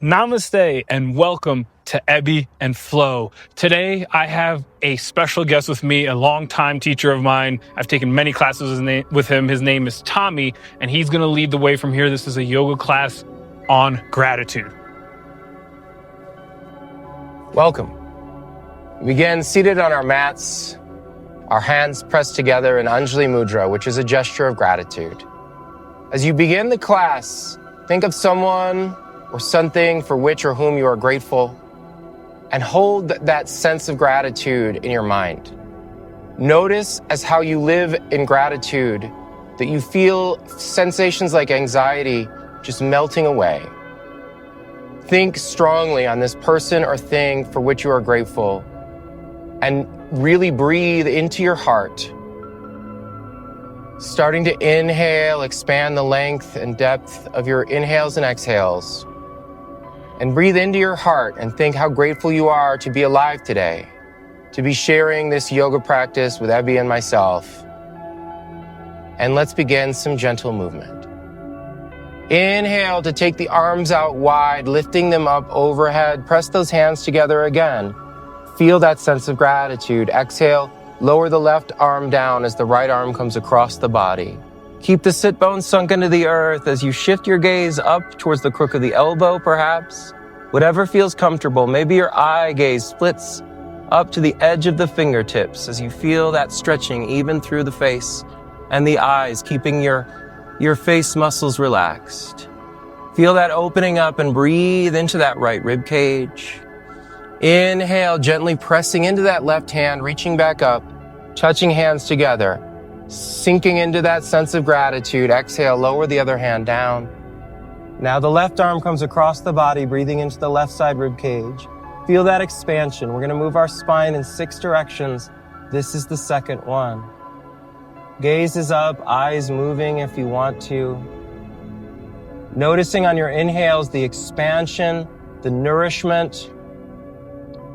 Namaste and welcome to Ebby&Flow. Today I have a special guest with me, a longtime teacher of mine. I've taken many classes with him. His name is Tommy, and he's going to lead the way from here. This is a yoga class on gratitude. Welcome. We begin seated on our mats, our hands pressed together in Anjali Mudra, which is a gesture of gratitude. As you begin the class, think of someone or something for which or whom you are grateful, and hold that sense of gratitude in your mind. Notice as how you live in gratitude that you feel sensations like anxiety just melting away. Think strongly on this person or thing for which you are grateful, and really breathe into your heart. Starting to inhale, expand the length and depth of your inhales and exhales. And breathe into your heart and think how grateful you are to be alive today, to be sharing this yoga practice with Ebby and myself. And let's begin some gentle movement. Inhale to take the arms out wide, lifting them up overhead. Press those hands together again. Feel that sense of gratitude. Exhale, lower the left arm down as the right arm comes across the body. Keep the sit bones sunk into the earth as you shift your gaze up towards the crook of the elbow, perhaps. Whatever feels comfortable. Maybe your eye gaze splits up to the edge of the fingertips as you feel that stretching even through the face and the eyes, keeping your face muscles relaxed. Feel that opening up and breathe into that right rib cage. Inhale, gently pressing into that left hand, reaching back up, touching hands together. Sinking into that sense of gratitude. Exhale, lower the other hand down. Now the left arm comes across the body, breathing into the left side rib cage. Feel that expansion. We're going to move our spine in 6 directions. This is the second one. Gaze is up, eyes moving if you want to. Noticing on your inhales the expansion, the nourishment,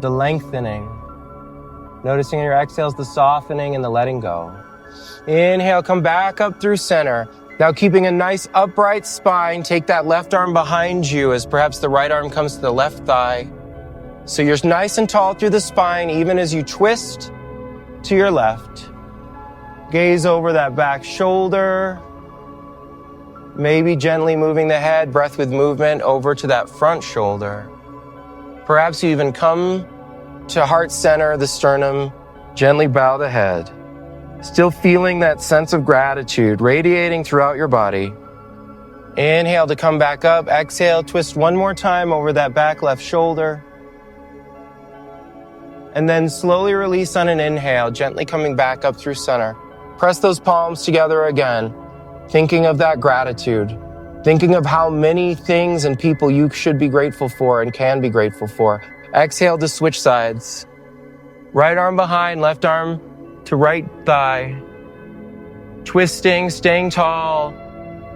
the lengthening. Noticing on your exhales the softening and the letting go. Inhale, come back up through center. Now keeping a nice upright spine, take that left arm behind you as perhaps the right arm comes to the left thigh. So you're nice and tall through the spine even as you twist to your left. Gaze over that back shoulder. Maybe gently moving the head, breath with movement, over to that front shoulder. Perhaps you even come to heart center, the sternum, gently bow the head. Still feeling that sense of gratitude radiating throughout your body. Inhale to come back up. Exhale, twist one more time over that back left shoulder. And then slowly release on an inhale, gently coming back up through center. Press those palms together again, thinking of that gratitude, thinking of how many things and people you should be grateful for and can be grateful for. Exhale to switch sides. Right arm behind, left arm to right thigh. Twisting, staying tall,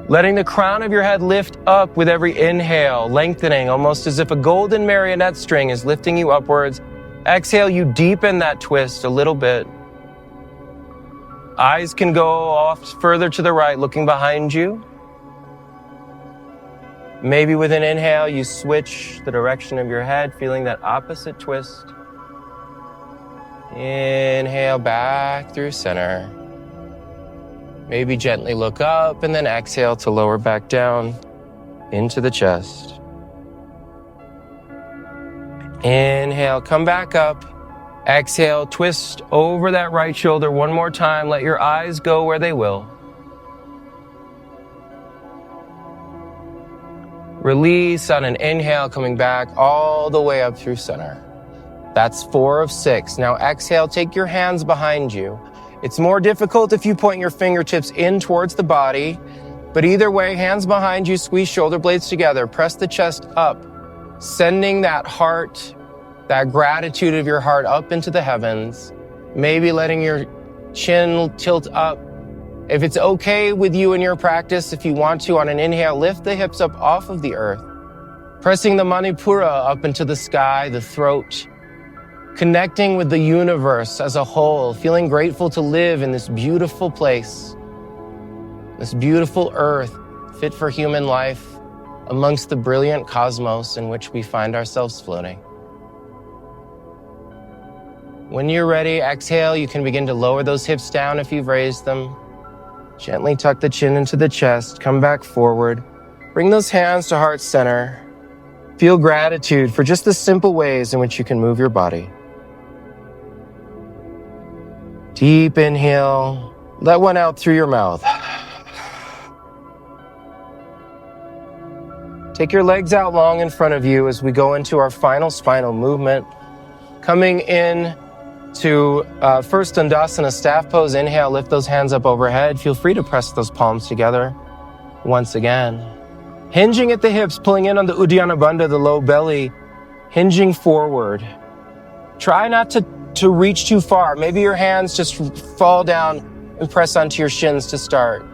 letting the crown of your head lift up with every inhale, lengthening almost as if a golden marionette string is lifting you upwards. Exhale, you deepen that twist a little bit. Eyes can go off further to the right, looking behind you. Maybe with an inhale, you switch the direction of your head, feeling that opposite twist. Inhale back through center. Maybe gently look up and then exhale to lower back down into the chest. Inhale, come back up. Exhale, twist over that right shoulder one more time. Let your eyes go where they will. Release on an inhale, coming back all the way up through center. That's 4 of 6. Now exhale, take your hands behind you. It's more difficult if you point your fingertips in towards the body, but either way, hands behind you, squeeze shoulder blades together, press the chest up, sending that heart, that gratitude of your heart up into the heavens, maybe letting your chin tilt up. If it's okay with you in your practice, if you want to, on an inhale, lift the hips up off of the earth, pressing the Manipura up into the sky, the throat, connecting with the universe as a whole, feeling grateful to live in this beautiful place, this beautiful earth fit for human life, amongst the brilliant cosmos in which we find ourselves floating. When you're ready, exhale. You can begin to lower those hips down if you've raised them. Gently tuck the chin into the chest. Come back forward. Bring those hands to heart center. Feel gratitude for just the simple ways in which you can move your body. Deep inhale. Let one out through your mouth. Take your legs out long in front of you as we go into our final spinal movement. Coming in to first Dandasana staff pose. Inhale, lift those hands up overhead. Feel free to press those palms together once again. Hinging at the hips, pulling in on the Uddiyana Bandha, the low belly, hinging forward. Try not to reach too far. Maybe your hands just fall down and press onto your shins to start.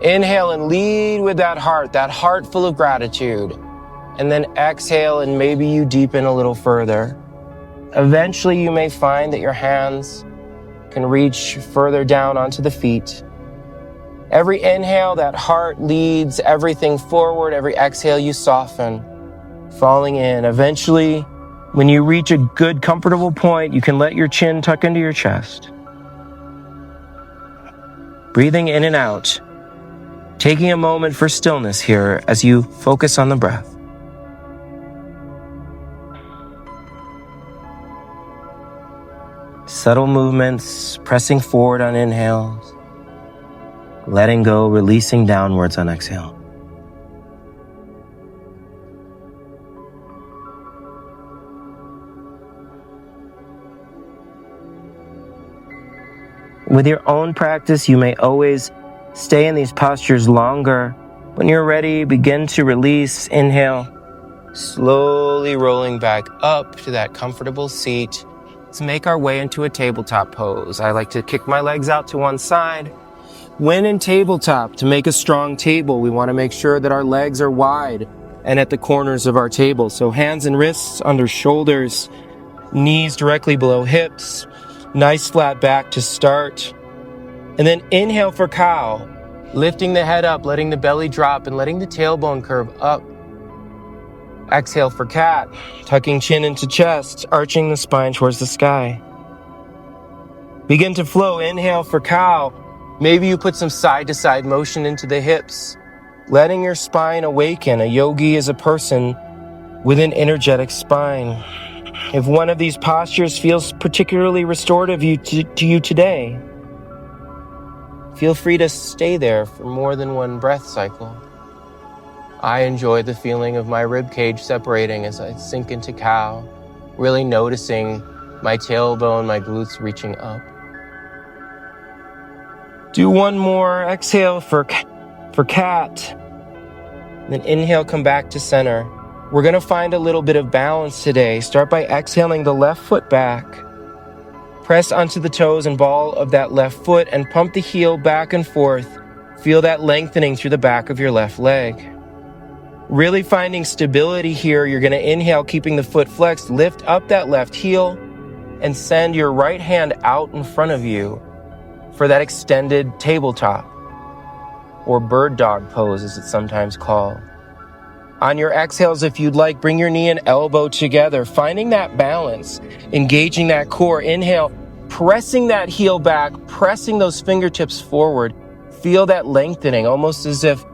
Inhale and lead with that heart full of gratitude. And then exhale and maybe you deepen a little further. Eventually you may find that your hands can reach further down onto the feet. Every inhale, that heart leads everything forward. Every exhale, you soften, falling in. Eventually, when you reach a good, comfortable point, you can let your chin tuck into your chest. Breathing in and out. Taking a moment for stillness here as you focus on the breath. Subtle movements, pressing forward on inhales, letting go, releasing downwards on exhale. With your own practice, you may always stay in these postures longer. When you're ready, begin to release. Inhale, slowly rolling back up to that comfortable seat. Let's make our way into a tabletop pose. I like to kick my legs out to one side. When in tabletop, to make a strong table, we want to make sure that our legs are wide and at the corners of our table. So hands and wrists under shoulders, knees directly below hips, nice flat back to start. And then inhale for cow, lifting the head up, letting the belly drop and letting the tailbone curve up. Exhale for cat, tucking chin into chest, arching the spine towards the sky. Begin to flow. Inhale for cow. Maybe you put some side-to-side motion into the hips, letting your spine awaken. A yogi is a person with an energetic spine. If one of these postures feels particularly restorative to you today, feel free to stay there for more than one breath cycle. I enjoy the feeling of my rib cage separating as I sink into cow, really noticing my tailbone, my glutes reaching up. Do one more. Exhale for cat. Then inhale, come back to center. We're going to find a little bit of balance today. Start by exhaling the left foot back. Press onto the toes and ball of that left foot and pump the heel back and forth. Feel that lengthening through the back of your left leg. Really finding stability here. You're going to inhale, keeping the foot flexed. Lift up that left heel and send your right hand out in front of you for that extended tabletop or bird dog pose as it's sometimes called. On your exhales, if you'd like, bring your knee and elbow together, finding that balance, engaging that core. Inhale, pressing that heel back, pressing those fingertips forward. Feel that lengthening, almost as if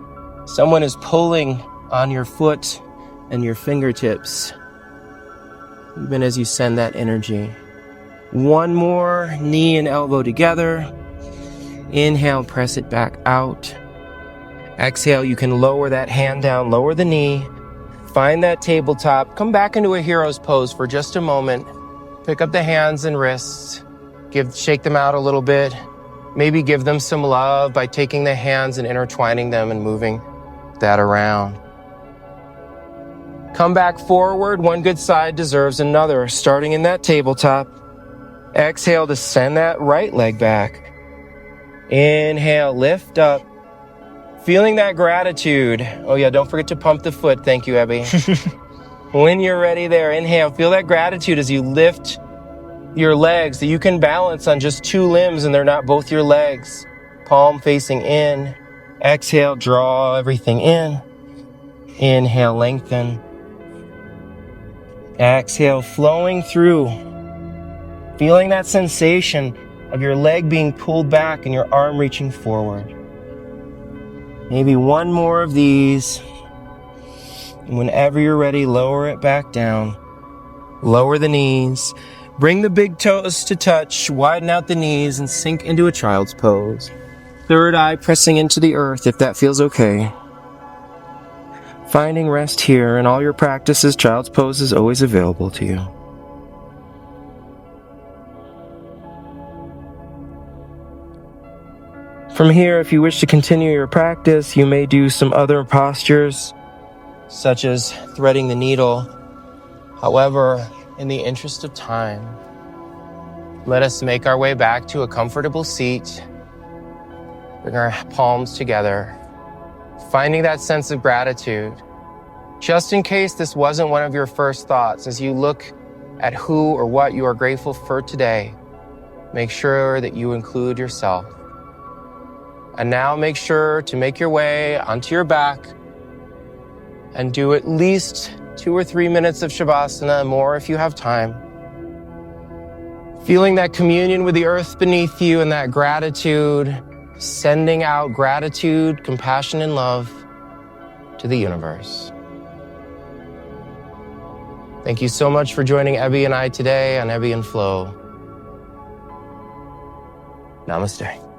someone is pulling on your foot and your fingertips, even as you send that energy. One more, knee and elbow together. Inhale, press it back out. Exhale, you can lower that hand down, lower the knee. Find that tabletop. Come back into a hero's pose for just a moment. Pick up the hands and wrists. Shake them out a little bit. Maybe give them some love by taking the hands and intertwining them and moving that around. Come back forward. One good side deserves another. Starting in that tabletop. Exhale to send that right leg back. Inhale, lift up. Feeling that gratitude. Oh yeah, don't forget to pump the foot. Thank you, Ebby. When you're ready there, inhale. Feel that gratitude as you lift your legs, that you can balance on just two limbs and they're not both your legs. Palm facing in. Exhale, draw everything in. Inhale, lengthen. Exhale, flowing through. Feeling that sensation of your leg being pulled back and your arm reaching forward. Maybe one more of these. And whenever you're ready, lower it back down. Lower the knees. Bring the big toes to touch. Widen out the knees and sink into a child's pose. Third eye pressing into the earth if that feels okay. Finding rest here. In all your practices, child's pose is always available to you. From here, if you wish to continue your practice, you may do some other postures, such as threading the needle. However, in the interest of time, let us make our way back to a comfortable seat. Bring our palms together, finding that sense of gratitude. Just in case this wasn't one of your first thoughts, as you look at who or what you are grateful for today, make sure that you include yourself. And now make sure to make your way onto your back and do at least 2 or 3 minutes of Shavasana, more if you have time. Feeling that communion with the earth beneath you and that gratitude, sending out gratitude, compassion, and love to the universe. Thank you so much for joining Ebby and I today on Ebby and Flow. Namaste.